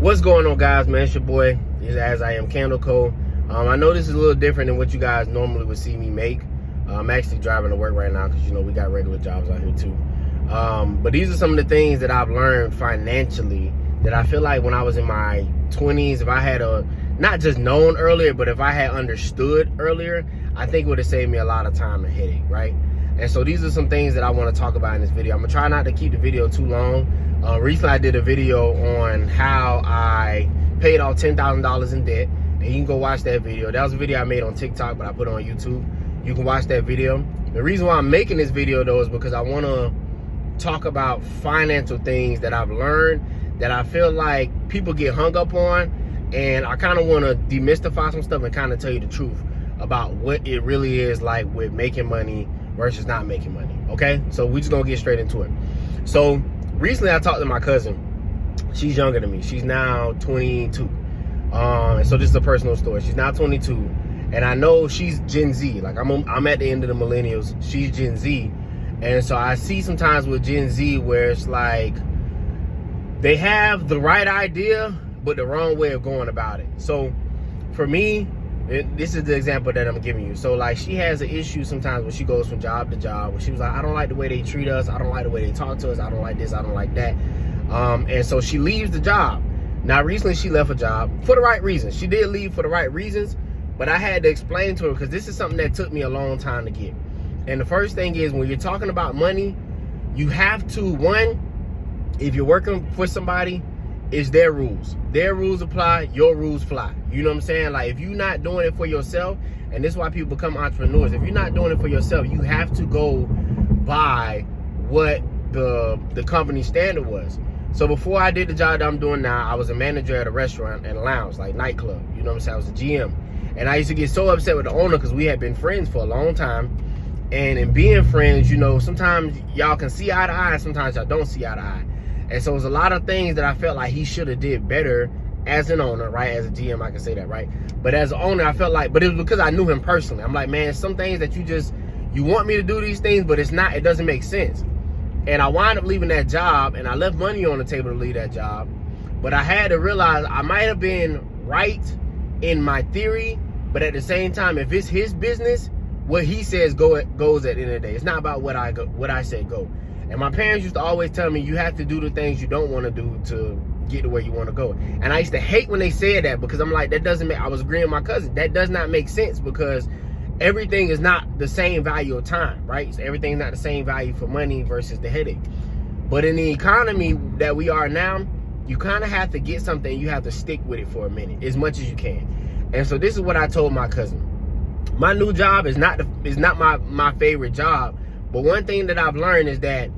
What's going on, guys, man? It's your boy, As I Am Candle Co. I know this is a little different than what you guys normally would see me make. I'm actually driving to work right now because, we got regular jobs out here too. But these are some of the things that I've learned financially that I feel like when I was in my 20s, if I had not just known earlier, but if I had understood earlier, I think it would have saved me a lot of time and headache, right? And so these are some things that I want to talk about in this video. I'm going to try not to keep the video too long. Recently, I did a video on how I paid off $10,000 in debt. And you can go watch that video. That was a video I made on TikTok, but I put it on YouTube. You can watch that video. The reason why I'm making this video, though, is because I want to talk about financial things that I've learned that I feel like people get hung up on. And I kind of want to demystify some stuff and kind of tell you the truth about what it really is like with making money versus not making money. Okay? So we're just going to get straight into it. So recently, I talked to my cousin. She's younger than me. She's now 22. And so this is a personal story. She's now 22. And I know she's Gen Z. Like, I'm at the end of the millennials. She's Gen Z. And so I see sometimes with Gen Z where it's like they have the right idea, but the wrong way of going about it. So for me, this is the example that I'm giving you. So like, she has an issue sometimes when she goes from job to job, where she was like, I don't like the way they treat us. I don't like the way they talk to us. I don't like this. I don't like that. And so she leaves the job. Now, recently she left a job for the right reasons. She did leave for the right reasons, but I had to explain to her because this is something that took me a long time to get. And the first thing is, when you're talking about money, you have to, one, if you're working for somebody, it's their rules. Their rules apply, your rules fly. You know what I'm saying? Like, if you're not doing it for yourself, and this is why people become entrepreneurs, if you're not doing it for yourself, you have to go by what the company standard was. So before I did the job that I'm doing now, I was a manager at a restaurant and a lounge, like nightclub. You know what I'm saying? I was a GM. And I used to get so upset with the owner because we had been friends for a long time. And in being friends, sometimes y'all can see eye to eye, sometimes y'all don't see eye to eye. And so it was a lot of things that I felt like he should have did better as an owner, right? As a GM, I can say that, right? But as an owner, I felt like, but it was because I knew him personally. I'm like, man, some things that you want me to do these things, but it doesn't make sense. And I wound up leaving that job, and I left money on the table to leave that job. But I had to realize I might have been right in my theory, but at the same time, if it's his business, what he says goes at the end of the day. It's not about what I say go. And my parents used to always tell me, you have to do the things you don't want to do to get to where you want to go. And I used to hate when they said that, because I'm like, that doesn't make, I was agreeing with my cousin, that does not make sense, because everything is not the same value of time, right? So everything's not the same value for money versus the headache. But in the economy that we are now, you kind of have to get something, you have to stick with it for a minute, as much as you can. And so this is what I told my cousin. My new job is not my favorite job, but one thing that I've learned is that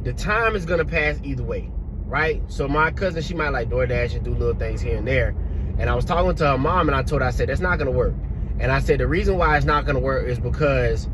the time is gonna pass either way, right? So my cousin, she might like DoorDash and do little things here and there. And I was talking to her mom, and I told her, I said, that's not gonna work. And I said, the reason why it's not gonna work is because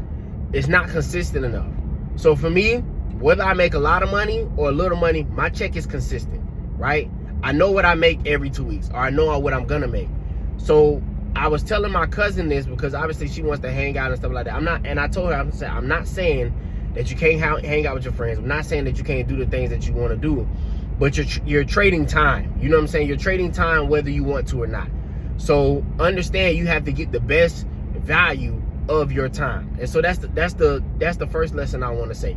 it's not consistent enough. So for me, whether I make a lot of money or a little money, my check is consistent, right? I know what I make every 2 weeks, or I know what I'm gonna make. So I was telling my cousin this because obviously she wants to hang out and stuff like that. And I told her, I'm not saying that you can't hang out with your friends. I'm not saying that you can't do the things that you want to do, but you're trading time. You know what I'm saying? You're trading time whether you want to or not. So understand, you have to get the best value of your time. And so that's the first lesson I want to say,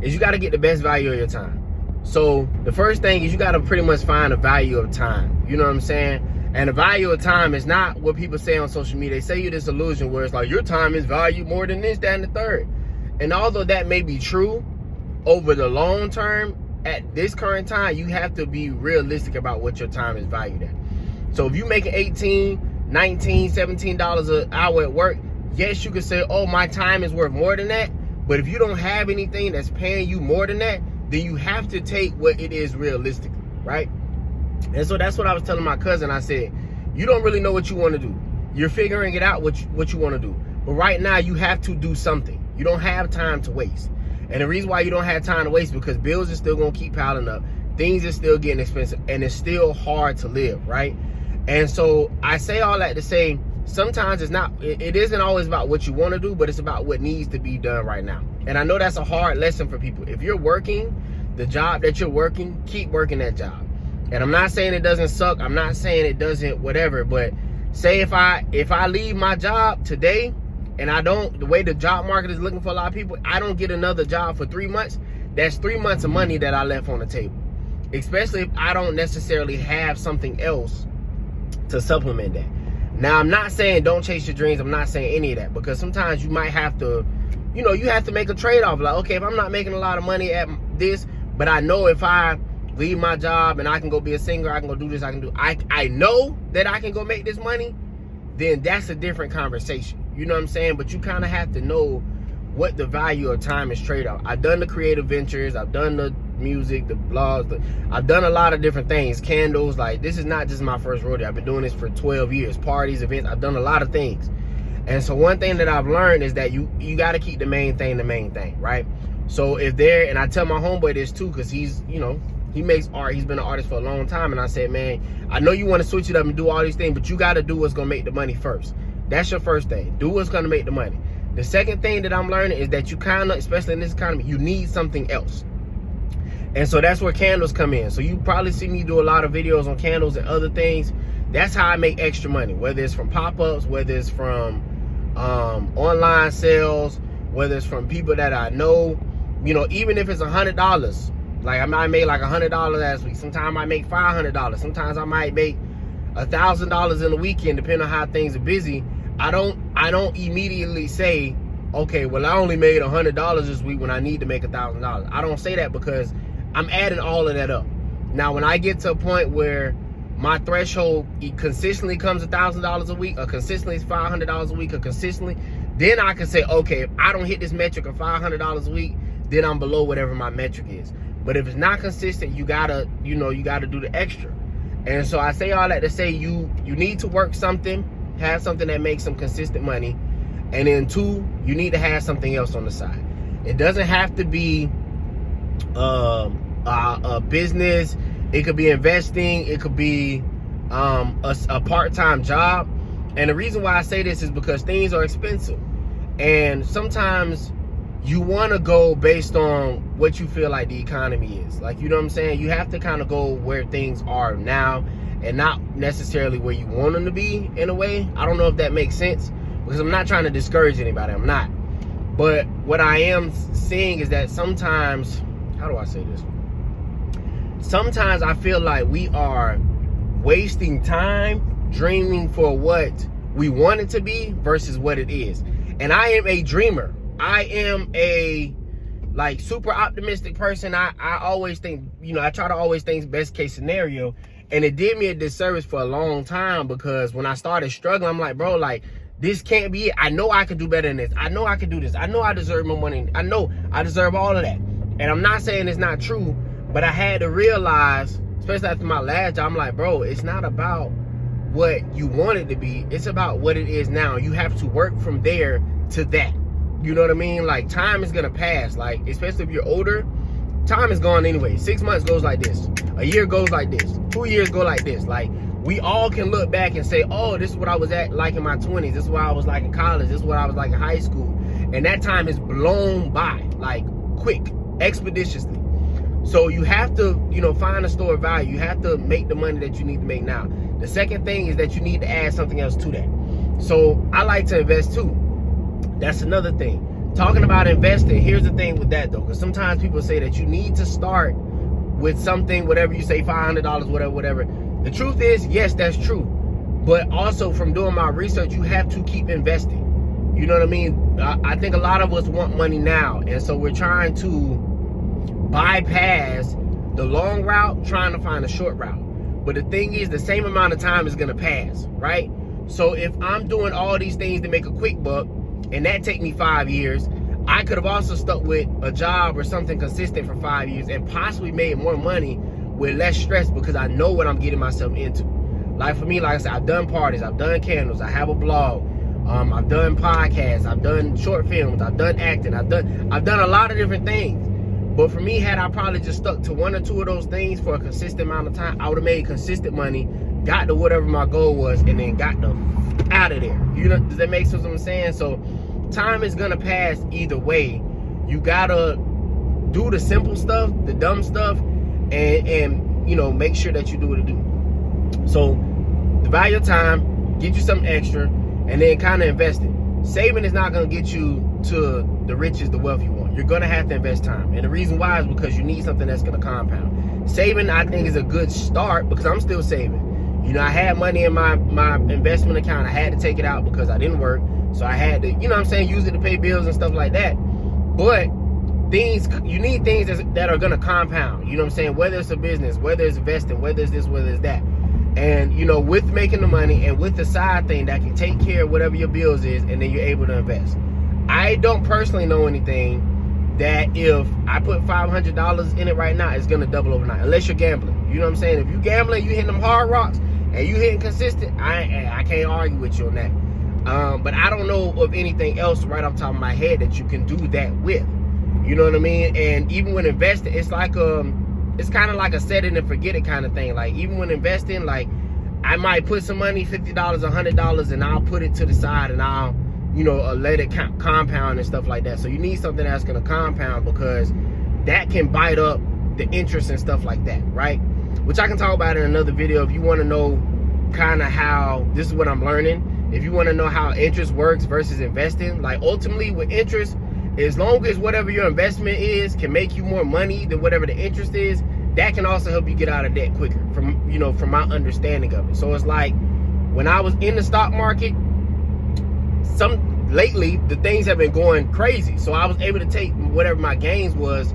is you got to get the best value of your time. So the first thing is you got to pretty much find the value of time. You know what I'm saying? And the value of time is not what people say on social media. They say you this illusion where it's like, your time is valued more than this, that, and the third. And although that may be true, over the long term, at this current time, you have to be realistic about what your time is valued at. So if you're making $18, $19, $17 an hour at work, yes, you can say, oh, my time is worth more than that. But if you don't have anything that's paying you more than that, then you have to take what it is realistically, right? And so that's what I was telling my cousin. I said, you don't really know what you want to do. You're figuring it out what you want to do. But right now, you have to do something. You don't have time to waste. And the reason why you don't have time to waste is because bills are still going to keep piling up. Things are still getting expensive. And it's still hard to live, right? And so I say all that to say, sometimes it isn't always about what you want to do, but it's about what needs to be done right now. And I know that's a hard lesson for people. If you're working the job that you're working, keep working that job. And I'm not saying it doesn't suck. I'm not saying it doesn't whatever. But say if I leave my job today and I don't, the way the job market is looking for a lot of people, I don't get another job for 3 months. That's 3 months of money that I left on the table. Especially if I don't necessarily have something else to supplement that. Now, I'm not saying don't chase your dreams. I'm not saying any of that, because sometimes you might have to, you know, you have to make a trade-off. Like, okay, if I'm not making a lot of money at this, but I know if I leave my job and I can go be a singer, I can go do this, I know that I can go make this money, then that's a different conversation. You know what I'm saying? But you kind of have to know what the value of time is trade-off. I've done the creative ventures. I've done the music, the blogs. I've done a lot of different things. Candles. Like, this is not just my first rodeo. I've been doing this for 12 years. Parties, events. I've done a lot of things. And so one thing that I've learned is that you got to keep the main thing, right? So if there, and I tell my homeboy this too, because he's, you know, he makes art. He's been an artist for a long time. And I said, man, I know you want to switch it up and do all these things, but you got to do what's going to make the money first. That's your first thing. Do what's going to make the money. The second thing that I'm learning is that you kind of, especially in this economy, you need something else. And so that's where candles come in. So you probably see me do a lot of videos on candles and other things. That's how I make extra money, whether it's from pop-ups, whether it's from online sales, whether it's from people that I know. You know, even if it's $100, like I might make like $100 last week. Sometimes I might make $500. Sometimes I might make $1,000 in a weekend, depending on how things are busy. I don't immediately say, okay, well, I only made $100 this week when I need to make $1,000. I don't say that, because I'm adding all of that up. Now, when I get to a point where my threshold consistently comes $1,000 a week, or consistently is $500 a week, or consistently, then I can say, okay, if I don't hit this metric of $500 a week, then I'm below whatever my metric is. But if it's not consistent, you gotta do the extra. And so I say all that to say you need to work something, have something that makes some consistent money. And then 2, you need to have something else on the side. It doesn't have to be a business. It could be investing. It could be a part-time job. And the reason why I say this is because things are expensive. And sometimes you want to go based on what you feel like the economy is. Like, you know what I'm saying? You have to kind of go where things are now and not necessarily where you want them to be, in a way. I don't know if that makes sense, because I'm not trying to discourage anybody. I'm not. But what I am seeing is that sometimes, how do I say this? Sometimes I feel like we are wasting time dreaming for what we want it to be versus what it is. And I am a dreamer. I am a super optimistic person. I always think, you know, I try to always think best case scenario. And it did me a disservice for a long time, because when I started struggling, I'm like, bro, like, this can't be it. I know I can do better than this. I know I can do this. I know I deserve more money. I know I deserve all of that. And I'm not saying it's not true, but I had to realize, especially after my last job, I'm like, bro, it's not about what you want it to be. It's about what it is now. You have to work from there to that. You know what I mean? Like, time is gonna pass. Like, especially if you're older, time is gone anyway. 6 months goes like this. A year goes like this. 2 years go like this. Like, we all can look back and say, oh, this is what I was at like in my 20s. This is what I was like in college. This is what I was like in high school. And that time is blown by, like, quick, expeditiously. So you have to, you know, find a store of value. You have to make the money that you need to make now. The second thing is that you need to add something else to that. So I like to invest too. That's another thing. Talking about investing, here's the thing with that though, because sometimes people say that you need to start with something, whatever you say, $500, whatever. The truth is, yes, that's true. But also, from doing my research, you have to keep investing. You know what I mean? I think a lot of us want money now. And so we're trying to bypass the long route, trying to find a short route. But the thing is, the same amount of time is going to pass, right? So if I'm doing all these things to make a quick buck, and that take me 5 years, I could have also stuck with a job or something consistent for 5 years and possibly made more money with less stress, because I know what I'm getting myself into. Like, for me, like I said, I've done parties, I've done candles, I have a blog, I've done podcasts, I've done short films, I've done acting, I've done a lot of different things. But for me, had I probably just stuck to 1 or 2 of those things for a consistent amount of time, I would have made consistent money, got to whatever my goal was, and then got the out of there. You know, does that make sense what I'm saying? So time is gonna pass either way. You gotta do the simple stuff, the dumb stuff, and make sure that you do what it do. So divide your time, get you something extra, and then kind of invest it. Saving is not going to get you to the riches, the wealth you want. You're going to have to invest time. And the reason why is because you need something that's going to compound. Saving, I think, is a good start because I'm still saving. I had money in my investment account. I had to take it out because I didn't work. So I had to, use it to pay bills and stuff like that. But you need things that are going to compound. Whether it's a business, whether it's investing, whether it's this, whether it's that. And, with making the money and with the side thing that can take care of whatever your bills is, and then you're able to invest. I don't personally know anything that if I put $500 in it right now, it's going to double overnight, unless you're gambling. You know what I'm saying? If you're gambling, you hitting them hard rocks, and you hitting consistent, I can't argue with you on that. But I don't know of anything else right off the top of my head that you can do that with. You know what I mean? And even when investing, it's like it's kind of like a set it and forget it kind of thing. Like even when investing, like I might put some money, $50, $100, and I'll put it to the side and I'll, let it compound and stuff like that. So you need something that's going to compound because that can bite up the interest and stuff like that, right? Which I can talk about in another video if you want to know kind of how, this is what I'm learning. If you want to know how interest works versus investing, like ultimately with interest, as long as whatever your investment is can make you more money than whatever the interest is, that can also help you get out of debt quicker from my understanding of it. So it's like when I was in the stock market, lately the things have been going crazy. So I was able to take whatever my gains was,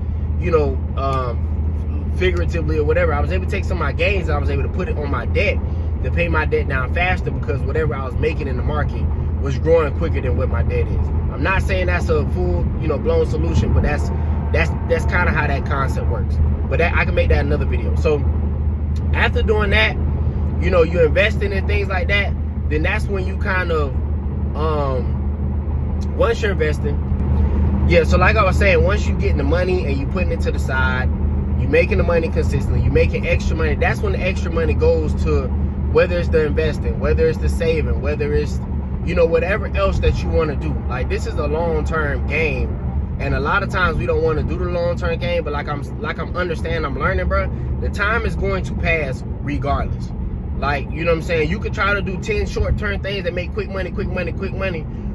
figuratively or whatever. I was able to take some of my gains and I was able to put it on my debt to pay my debt down faster because whatever I was making in the market was growing quicker than what my debt is. I'm not saying that's a full, blown solution, but that's kind of how that concept works. But I can make that another video. So after doing that, you're investing in things like that, then that's when you kind of, once you're investing, so like I was saying, once you getting the money and you putting it to the side, you making the money consistently, you making extra money, that's when the extra money goes to whether it's the investing, whether it's the saving, whether it's, whatever else that you want to do. Like this is a long-term game. And a lot of times we don't want to do the long-term game, but like I'm understanding, I'm learning, bro, the time is going to pass regardless. Like, you know what I'm saying? You could try to do 10 short-term things that make quick money,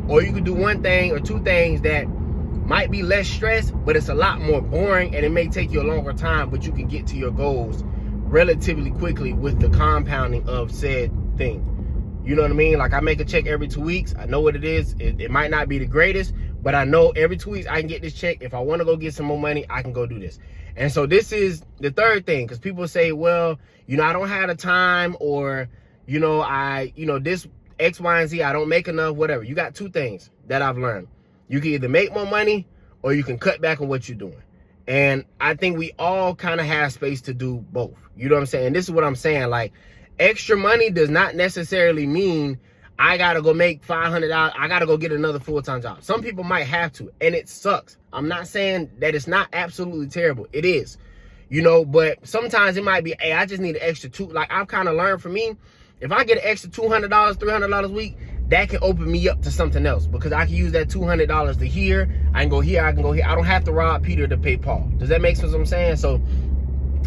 or you could do one thing or two things that might be less stress, but it's a lot more boring and it may take you a longer time, but you can get to your goals relatively quickly with the compounding of said thing. You know what I mean? Like I make a check every 2 weeks. I know what it is. It might not be the greatest, but I know every 2 weeks I can get this check. If I want to go get some more money, I can go do this. And so this is the third thing, because people say, well, I don't have the time, or, this X, Y, and Z, I don't make enough, whatever. You got two things that I've learned. You can either make more money or you can cut back on what you're doing. And I think we all kind of have space to do both. You know what I'm saying? This is what I'm saying. Like, extra money does not necessarily mean I gotta go make $500. I gotta go get another full-time job. Some people might have to, and it sucks. I'm not saying that it's not absolutely terrible. It is, but sometimes it might be, hey, I just need an extra two. Like I've kind of learned for me, if I get an extra $200, $300 a week, that can open me up to something else because I can use that $200 to here. I can go here. I can go here. I don't have to rob Peter to pay Paul. Does that make sense what I'm saying? So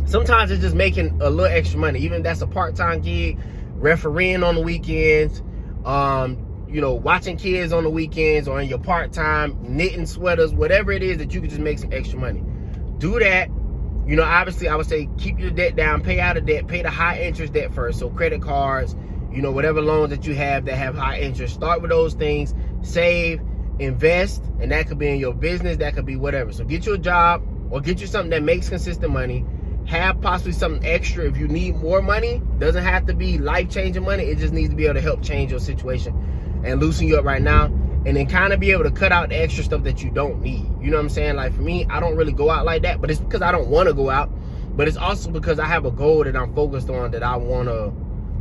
sometimes it's just making a little extra money, even if that's a part-time gig, refereeing on the weekends, watching kids on the weekends, or in your part-time, knitting sweaters, whatever it is that you can just make some extra money. Do that. Obviously I would say keep your debt down, pay out of debt, pay the high interest debt first. So credit cards, whatever loans that you have that have high interest, start with those things, save, invest, and that could be in your business, that could be whatever. So get you a job or get you something that makes consistent money. Have possibly something extra if you need more money. Doesn't have to be life-changing money. It just needs to be able to help change your situation and loosen you up right now. And then kind of be able to cut out the extra stuff that you don't need. You know what I'm saying? Like for me, I don't really go out like that, but it's because I don't want to go out. But it's also because I have a goal that I'm focused on that I want to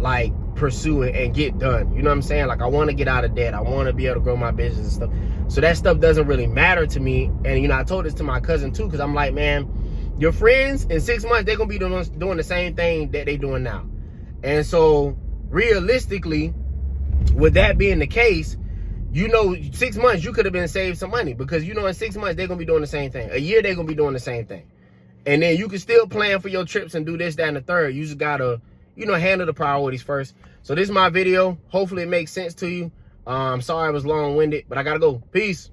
like pursue it and get done. You know what I'm saying? Like I want to get out of debt. I want to be able to grow my business and stuff. So that stuff doesn't really matter to me. And I told this to my cousin too, because I'm like, man, your friends in 6 months, they're going to be doing the same thing that they're doing now. And so realistically, with that being the case, 6 months, you could have been saved some money because, in 6 months, they're going to be doing the same thing. A year, they're going to be doing the same thing. And then you can still plan for your trips and do this, that, and the third. You just gotta, you know, handle the priorities first. So this is my video. Hopefully it makes sense to you. I'm sorry I was long-winded, but I gotta go. Peace.